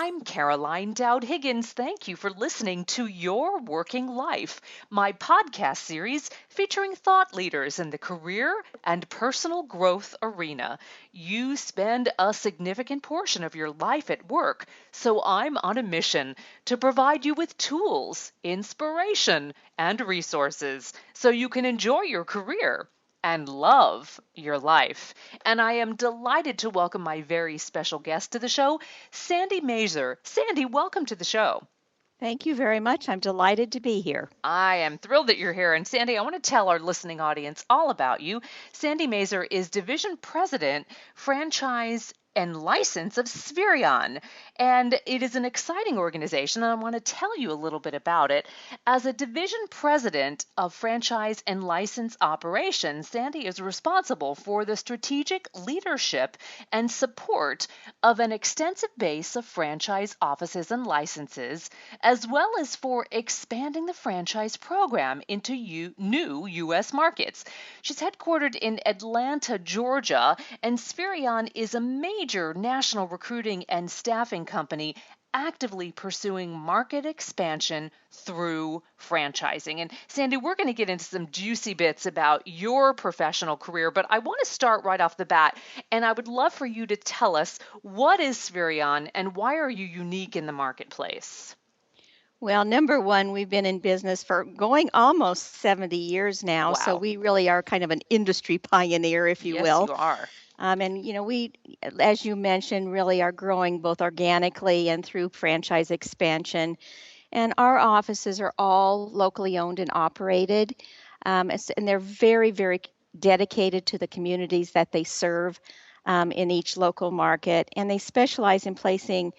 I'm Caroline Dowd-Higgins. Thank you for listening to Your Working Life, my podcast series featuring thought leaders in the career and personal growth arena. You spend a significant portion of your life at work, so I'm on a mission to provide you with tools, inspiration, and resources so you can enjoy your career and love your life. And I am delighted to welcome my very special guest to the show, Sandy Mazur. Sandy, welcome to the show. Thank you very much. I'm delighted to be here. I am thrilled that you're here. And Sandy, I want to tell our listening audience all about you. Sandy Mazur is Division President, Franchise and License of Spherion. And it is an exciting organization, and I want to tell you a little bit about it. As a Division President of Franchise and License Operations, Sandy is responsible for the strategic leadership and support of an extensive base of franchise offices and licenses, as well as for expanding the franchise program into new U.S. markets. She's headquartered in Atlanta, Georgia, and Spherion is a major national recruiting and staffing company actively pursuing market expansion through franchising. And Sandy, we're going to get into some juicy bits about your professional career, but I want to start right off the bat, and I would love for you to tell us, what is Spherion and why are you unique in the marketplace? Well, number one, we've been in business for going almost 70 years now, so Wow. we really are kind of an industry pioneer, if you Yes, will. you are. We, as you mentioned, really are growing both organically and through franchise expansion. And our offices are all locally owned and operated, and they're very, very dedicated to the communities that they serve in each local market. And they specialize in placing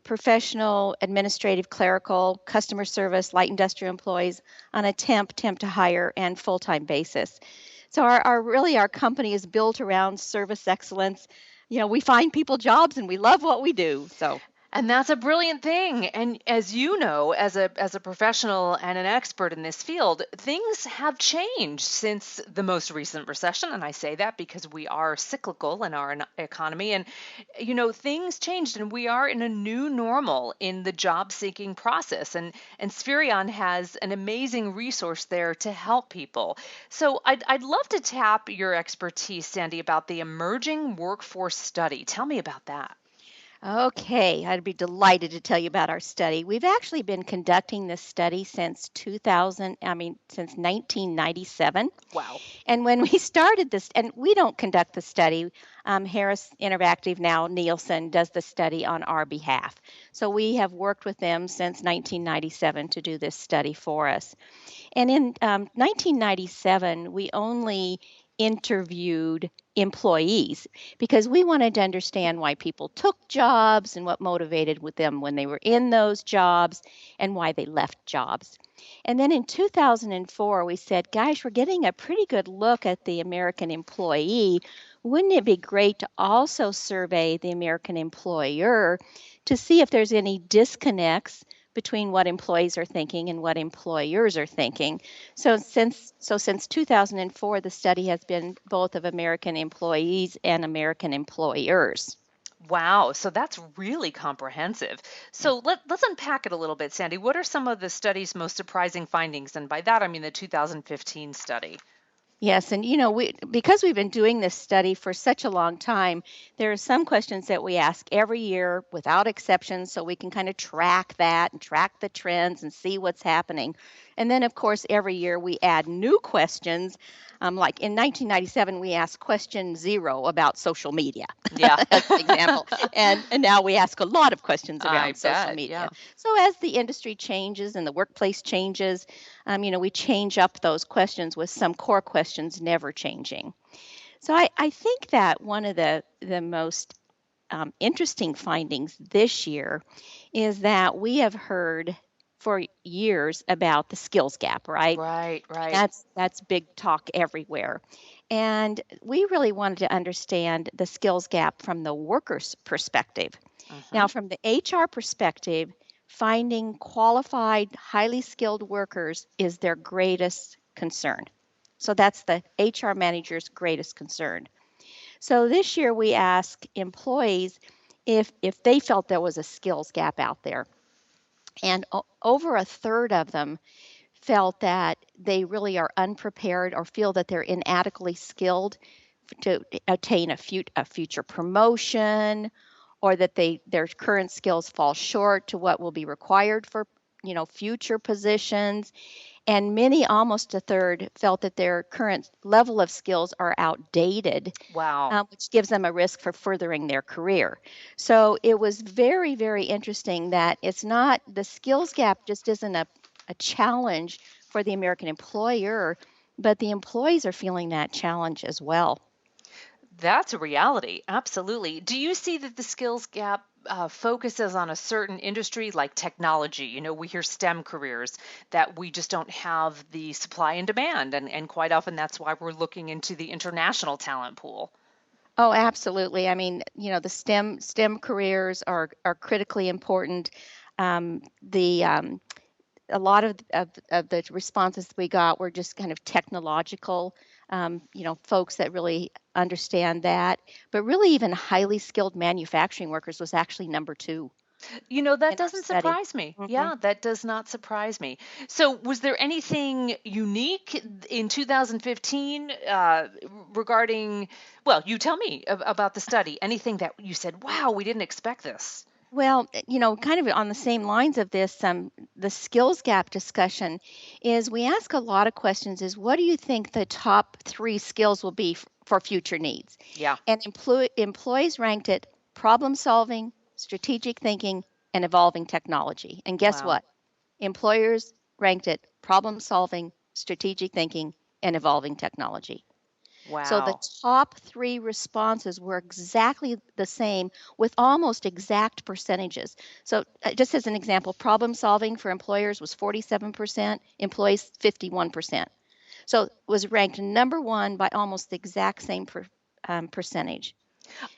professional, administrative, clerical, customer service, light industrial employees on a temp to hire, and full-time basis. So our company is built around service excellence. We find people jobs and we love what we do. So And that's a brilliant thing. And as you know, as a professional and an expert in this field, things have changed since the most recent recession. And I say that because we are cyclical in our economy. And, things changed and we are in a new normal in the job seeking process. And Spherion has an amazing resource there to help people. So I'd love to tap your expertise, Sandy, about the emerging workforce study. Tell me about that. Okay, I'd be delighted to tell you about our study. We've actually been conducting this study since 1997. Wow. And when we started this, and we don't conduct the study, Harris Interactive, now Nielsen, does the study on our behalf. So we have worked with them since 1997 to do this study for us. And in 1997, we only interviewed employees because we wanted to understand why people took jobs and what motivated with them when they were in those jobs and why they left jobs. And then in 2004, we said, gosh, we're getting a pretty good look at the American employee. Wouldn't it be great to also survey the American employer to see if there's any disconnects between what employees are thinking and what employers are thinking? So since 2004, the study has been both of American employees and American employers. Wow, so that's really comprehensive. So let's unpack it a little bit, Sandy. What are some of the study's most surprising findings? And by that, I mean the 2015 study. Yes, and because we've been doing this study for such a long time, there are some questions that we ask every year without exception, so we can kind of track that and track the trends and see what's happening. And then, of course, every year we add new questions. Like in 1997, we asked question 0 about social media, Yeah. as an example. And now we ask a lot of questions I around social bet. media. Yeah. So as the industry changes and the workplace changes, we change up those questions with some core questions never changing. So I think that one of the most interesting findings this year is that we have heard for years about the skills gap, right? Right, right. That's big talk everywhere. And we really wanted to understand the skills gap from the worker's perspective. Hmm. Now, from the HR perspective, finding qualified, highly skilled workers is their greatest concern. So that's the HR manager's greatest concern. So this year we ask employees if they felt there was a skills gap out there. And over a third of them felt that they really are unprepared or feel that they're inadequately skilled to attain a future promotion, or that their current skills fall short to what will be required for future positions. And many, almost a third, felt that their current level of skills are outdated, Wow. which gives them a risk for furthering their career. So it was very, very interesting that it's not the skills gap just isn't a challenge for the American employer, but the employees are feeling that challenge as well. That's a reality. Absolutely. Do you see that the skills gap focuses on a certain industry like technology? We hear STEM careers that we just don't have the supply and demand. And quite often that's why we're looking into the international talent pool. Oh, absolutely. I mean, the STEM careers are critically important. The A lot of the responses we got were just kind of technological, folks that really understand that. But really, even highly skilled manufacturing workers was actually number two That in our doesn't study. surprise me. Hmm. Yeah, that does not surprise me. So, was there anything unique in 2015 regarding, well, you tell me about the study. Anything that you said, wow, we didn't expect this? Well, kind of on the same lines of this, the skills gap discussion is we ask a lot of questions is what do you think the top three skills will be for future needs? Yeah. And employees ranked it problem solving, strategic thinking, and evolving technology. And guess Wow. what? Employers ranked it problem solving, strategic thinking, and evolving technology. So the Wow. top three responses were exactly the same with almost exact percentages. So, just as an example, problem solving for employers was 47%, employees 51%. So, it was ranked number one by almost the exact same percentage.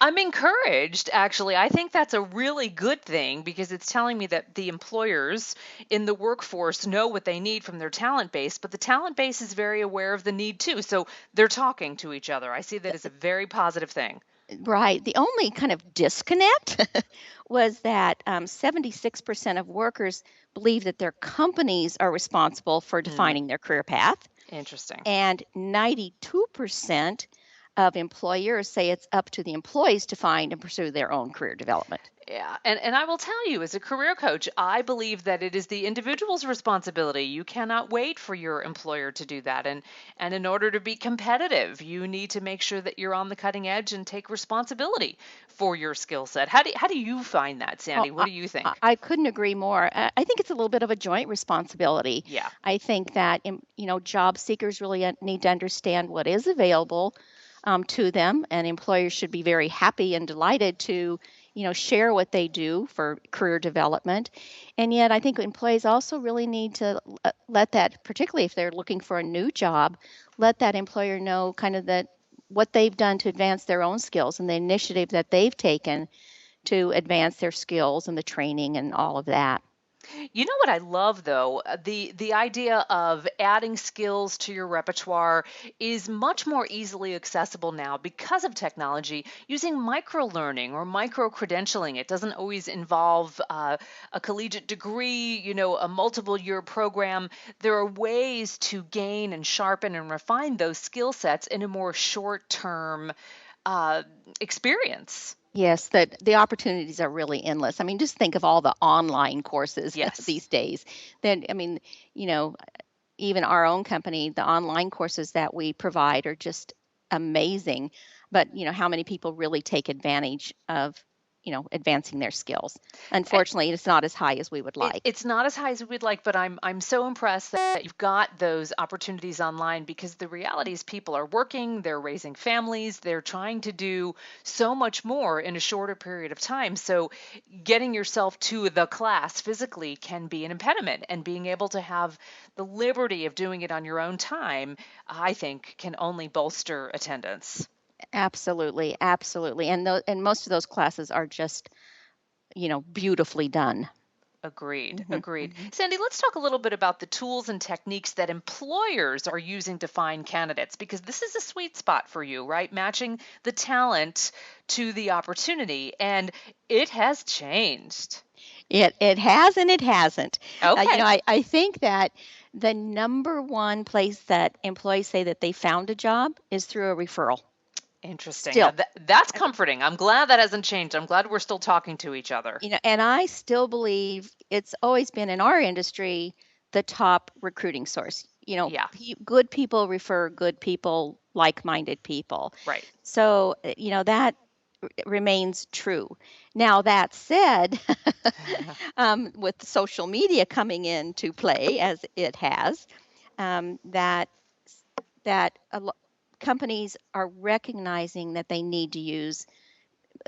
I'm encouraged, actually. I think that's a really good thing because it's telling me that the employers in the workforce know what they need from their talent base, but the talent base is very aware of the need too. So they're talking to each other. I see that as a very positive thing. Right. The only kind of disconnect was that 76% of workers believe that their companies are responsible for Hmm, defining their career path. interesting. And 92% of employers say it's up to the employees to find and pursue their own career development. Yeah, and I will tell you, as a career coach, I believe that it is the individual's responsibility. You cannot wait for your employer to do that. And in order to be competitive, you need to make sure that you're on the cutting edge and take responsibility for your skill set. How do you find that, Oh, Sandy? What do you think? I couldn't agree more. I think it's a little bit of a joint responsibility. Yeah. I think that job seekers really need to understand what is available to them, and employers should be very happy and delighted to share what they do for career development. And yet, I think employees also really need to let that, particularly if they're looking for a new job, let that employer know kind of that what they've done to advance their own skills and the initiative that they've taken to advance their skills and the training and all of that. You know what I love though? The idea of adding skills to your repertoire is much more easily accessible now because of technology using micro learning or micro credentialing. It doesn't always involve a collegiate degree, a multiple year program. There are ways to gain and sharpen and refine those skill sets in a more short term uh, experience. Yes, that the opportunities are really endless. I mean, just think of all the online courses Yes. these days. Then, I mean, you know, even our own company, the online courses that we provide are just amazing. But, how many people really take advantage of, advancing their skills? Unfortunately, it's not as high as we would like. It's not as high as we'd like, but I'm so impressed that you've got those opportunities online because the reality is people are working, they're raising families, they're trying to do so much more in a shorter period of time. So getting yourself to the class physically can be an impediment, and being able to have the liberty of doing it on your own time, I think, can only bolster attendance. Absolutely, absolutely. And most of those classes are just, beautifully done. Agreed, Hmm. agreed. Hmm. Sandy, let's talk a little bit about the tools and techniques that employers are using to find candidates, because this is a sweet spot for you, right? Matching the talent to the opportunity, and it has changed. It has and it hasn't. Okay, I think that the number one place that employees say that they found a job is through a referral. interesting. Now Still, that's I mean, comforting. I'm glad that hasn't changed. I'm glad we're still talking to each other. and I still believe it's always been in our industry the top recruiting source. Yeah, Good people refer good people, like-minded people. right. So, that remains true. Now, that said, with social media coming into play as it has, that companies are recognizing that they need to use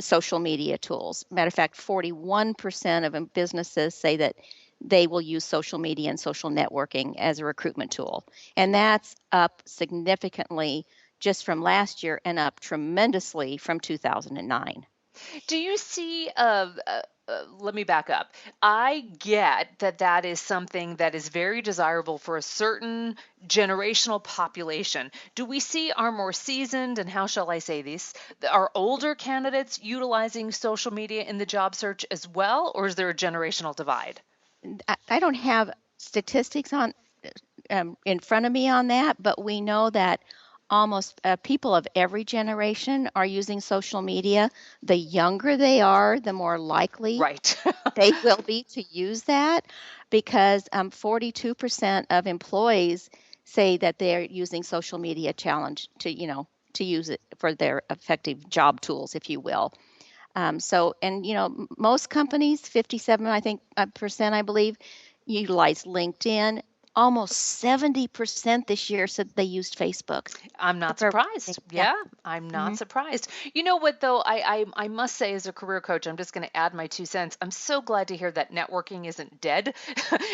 social media tools. Matter of fact, 41% of businesses say that they will use social media and social networking as a recruitment tool. And that's up significantly just from last year and up tremendously from 2009. Do you see, let me back up. I get that that is something that is very desirable for a certain generational population. Do we see our more seasoned, and how shall I say this, our older candidates utilizing social media in the job search as well, or is there a generational divide? I don't have statistics on in front of me on that, but we know that almost people of every generation are using social media. The younger they are, the more likely Right. they will be to use that, because 42% of employees say that they're using social media challenge to use it for their effective job tools, if you will. And most companies, 57, I think, percent, I believe, utilize LinkedIn. Almost 70% this year said they used Facebook. I'm not For surprised. Yeah. Yeah, I'm not Hmm. surprised. You know what though? I must say, as a career coach, I'm just going to add my 2 cents. I'm so glad to hear that networking isn't dead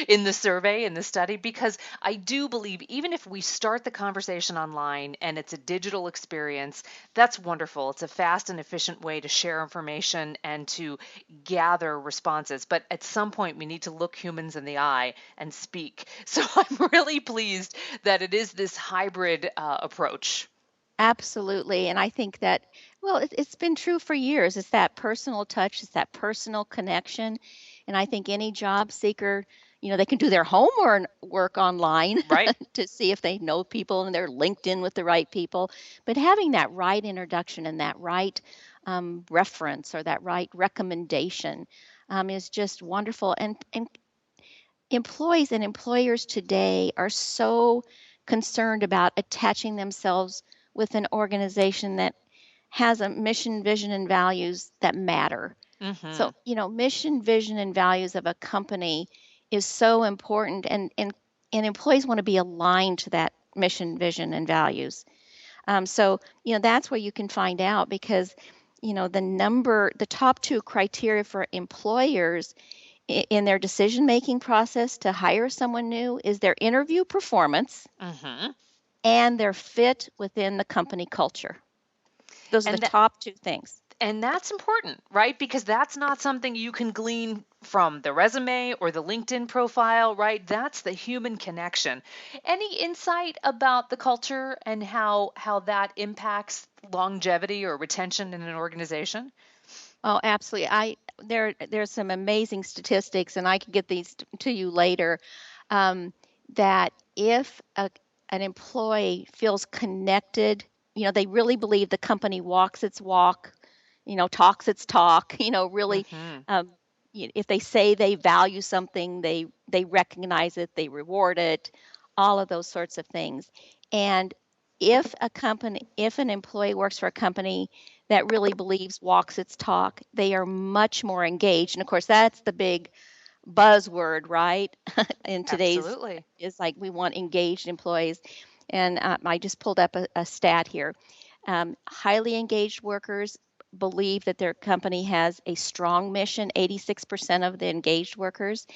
in the survey, in the study, because I do believe even if we start the conversation online and it's a digital experience, that's wonderful. It's a fast and efficient way to share information and to gather responses. But at some point, we need to look humans in the eye and speak. So I'm really pleased that it is this hybrid approach. Absolutely. And I think that, well, it's been true for years. It's that personal touch, it's that personal connection. And I think any job seeker, they can do their homework work online Right. to see if they know people and they're linked in with the right people. But having that right introduction and that right reference or that right recommendation is just wonderful. And employees and employers today are so concerned about attaching themselves with an organization that has a mission, vision, and values that matter. Mm-hmm. So, mission, vision, and values of a company is so important, and employees want to be aligned to that mission, vision, and values. So, that's where you can find out, because, the top two criteria for employers in their decision making process to hire someone new is their interview performance Mm-hmm. and their fit within the company culture. Those are the And that top two things. and that's important, right? Because that's not something you can glean from the resume or the LinkedIn profile, right? That's the human connection. Any insight about the culture and how that impacts longevity or retention in an organization? Oh, absolutely. There's some amazing statistics, and I can get these to you later. Um, that if an employee feels connected, they really believe the company walks its walk, talks its talk, really, Mm-hmm. um, if they say they value something, they recognize it, they reward it, all of those sorts of things. And if an employee works for a company that really believes, walks its talk, they are much more engaged. And of course, that's the big buzzword, right? In today's Absolutely. is like we want engaged employees. And I just pulled up a stat here. Highly engaged workers believe that their company has a strong mission. 86% of the engaged workers,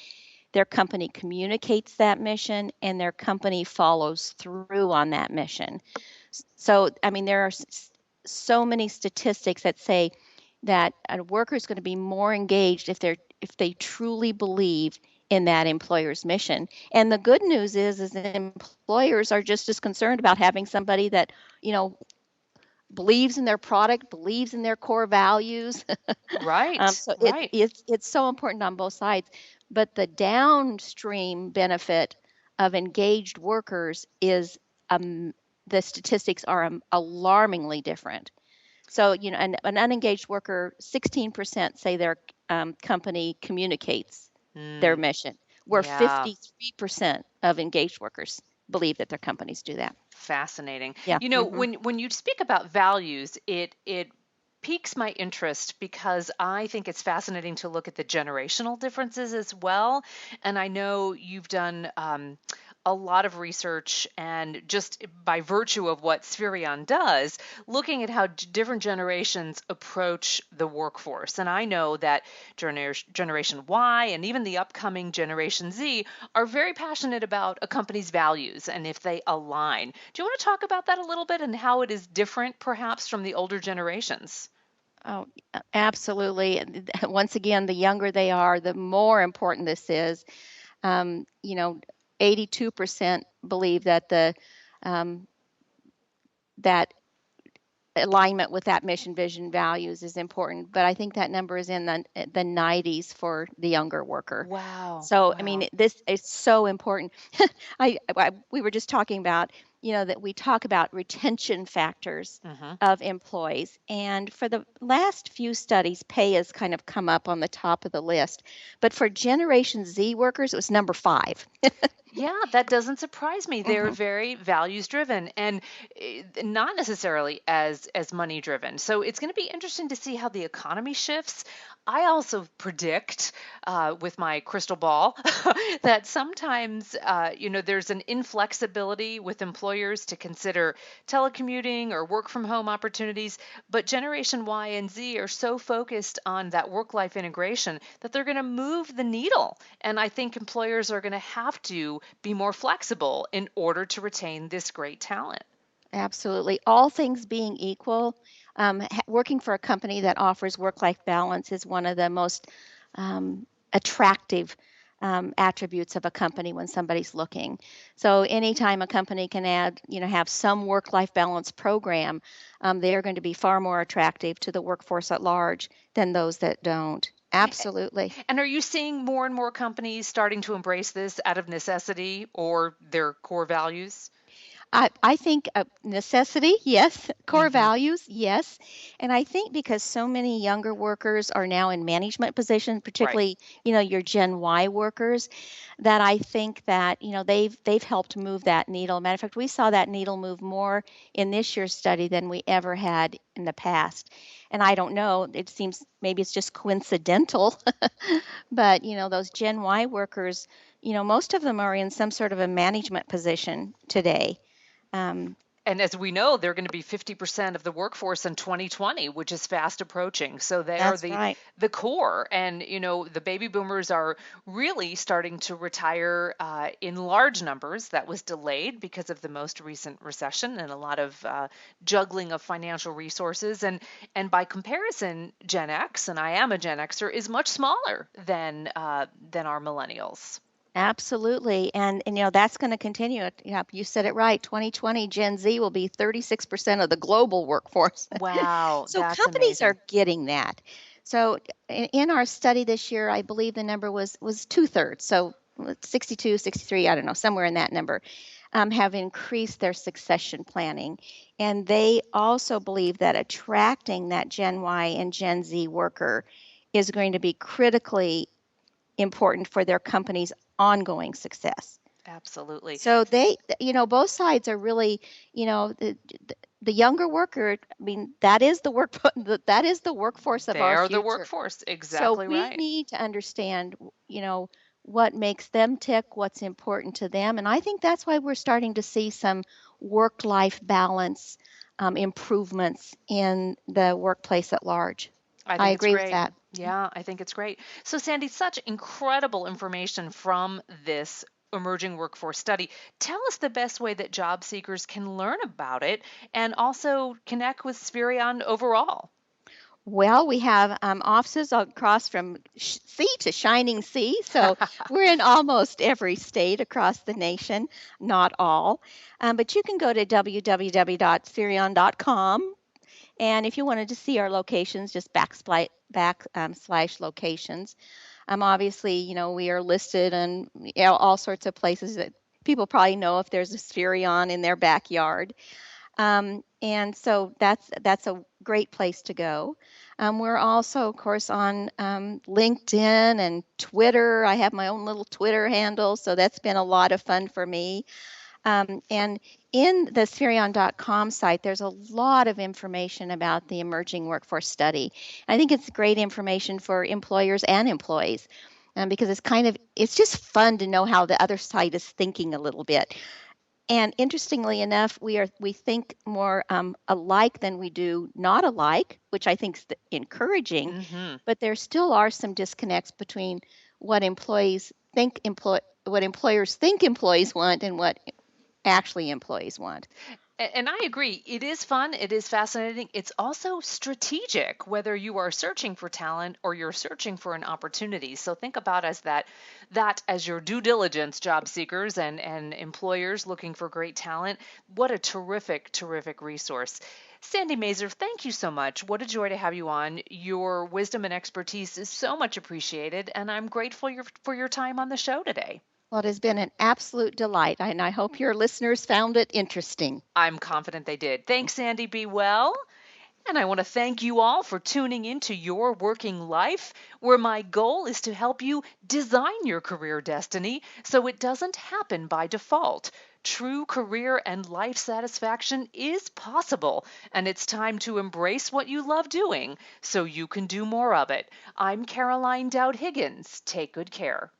their company communicates that mission, and their company follows through on that mission. So, I mean, there are so many statistics that say that a worker is going to be more engaged if if they truly believe in that employer's mission. And the good news is employers are just as concerned about having somebody that, you know, believes in their product, believes in their core values. Right, So right. it's so important on both sides. But the downstream benefit of engaged workers is the statistics are alarmingly different. So, you know, an unengaged worker, 16% say their company communicates their Mm, mission, where yeah. 53% of engaged workers believe that their companies do that. Fascinating. Yeah. You know, Hmm. when you speak about values, it piques my interest because I think it's fascinating to look at the generational differences as well. And I know you've done a lot of research, and just by virtue of what Spherion does, looking at how different generations approach the workforce. And I know that Generation Y and even the upcoming Generation Z are very passionate about a company's values and if they align. Do you want to talk about that a little bit and how it is different perhaps from the older generations? Oh, absolutely. Once again, the younger they are, the more important this is. You know, 82% believe that the um, that alignment with that mission, vision, values is important. But I think that number is in the 90s for the younger worker. Wow, So, I mean, wow. this is so important. We were just talking about, you know, that we talk about retention factors Hmm. of employees. And for the last few studies, pay has kind of come up on the top of the list. But for Generation Z workers, it was number 5. Yeah, that doesn't surprise me. They're Hmm. very values driven and not necessarily as money driven. So it's going to be interesting to see how the economy shifts. I also predict with my crystal ball that sometimes there's an inflexibility with employers to consider telecommuting or work from home opportunities, but Generation Y and Z are so focused on that work life integration that they're going to move the needle. And I think employers are going to have to be more flexible in order to retain this great talent. Absolutely. All things being equal, working for a company that offers work-life balance is one of the most attractive attributes of a company when somebody's looking. So anytime a company can add, you know, have some work-life balance program, they are going to be far more attractive to the workforce at large than those that don't. Absolutely. And are you seeing more and more companies starting to embrace this out of necessity or their core values? I think necessity, yes. Core Hmm. values, yes. And I think because so many younger workers are now in management positions, Right. particularly, you know, your Gen Y workers, that I think that, you know, they've helped move that needle. Matter of fact, we saw that needle move more in this year's study than we ever had in the past. And I don't know, it seems maybe it's just coincidental, but you know, those Gen Y workers, you know, most of them are in some sort of a management position today. Um, And as we know, they're going to be 50% of the workforce in 2020, which is fast approaching. So they are that's the right. the core. And the baby boomers are really starting to retire in large numbers. That was delayed because of the most recent recession and a lot of juggling of financial resources. And by comparison, Gen X, and I am a Gen Xer, is much smaller than our millennials. Absolutely. And you know, that's going to continue. Yeah, you said it right. 2020 Gen Z will be 36% of the global workforce. Wow, So that's companies amazing. are getting that. So in our study this year, I believe the number was two-thirds. So 62, 63, I don't know, somewhere in that number, have increased their succession planning. And they also believe that attracting that Gen Y and Gen Z worker is going to be critically important for their company's ongoing success. Absolutely. So you know, both sides are really, you know, the younger worker. I mean, that is the that is the workforce of They our are the future. workforce. So Exactly we right. need to understand, you know, what makes them tick, what's important to them, and I think that's why we're starting to see some work-life balance improvements in the workplace at large. I I think it's agree with great. that. Yeah, I think it's great. So, Sandy, such incredible information from this emerging workforce study. Tell us the best way that job seekers can learn about it and also connect with Spirion overall. Well, we have offices across from sea to shining sea, so we're in almost every state across the nation, not all. But you can go to www.spherion.com, and if you wanted to see our locations, just slash locations. Obviously, we are listed in all sorts of places that people probably know if there's a Spherion in their backyard. And so that's a great place to go. We're also, of course, on LinkedIn and Twitter. I have my own little Twitter handle, so that's been a lot of fun for me. And in the Spherion.com site, there's a lot of information about the emerging workforce study. I think it's great information for employers and employees. Because it's just fun to know how the other side is thinking a little bit. And interestingly enough, we think more alike than we do not alike, which I think is encouraging. Mm-hmm. But there still are some disconnects between what what employers think employees want and what actually employees want. And I agree. It is fun. It is fascinating. It's also strategic, whether you are searching for talent or you're searching for an opportunity. So think about that as your due diligence, job seekers and employers looking for great talent. What a terrific, terrific resource. Sandy Mazur, thank you so much. What a joy to have you on. Your wisdom and expertise is so much appreciated, and I'm grateful for your time on the show today. Well, it has been an absolute delight, and I hope your listeners found it interesting. I'm confident they did. Thanks, Sandy. Be well. And I want to thank you all for tuning into Your Working Life, where my goal is to help you design your career destiny so it doesn't happen by default. True career and life satisfaction is possible, and it's time to embrace what you love doing so you can do more of it. I'm Caroline Dowd-Higgins. Take good care.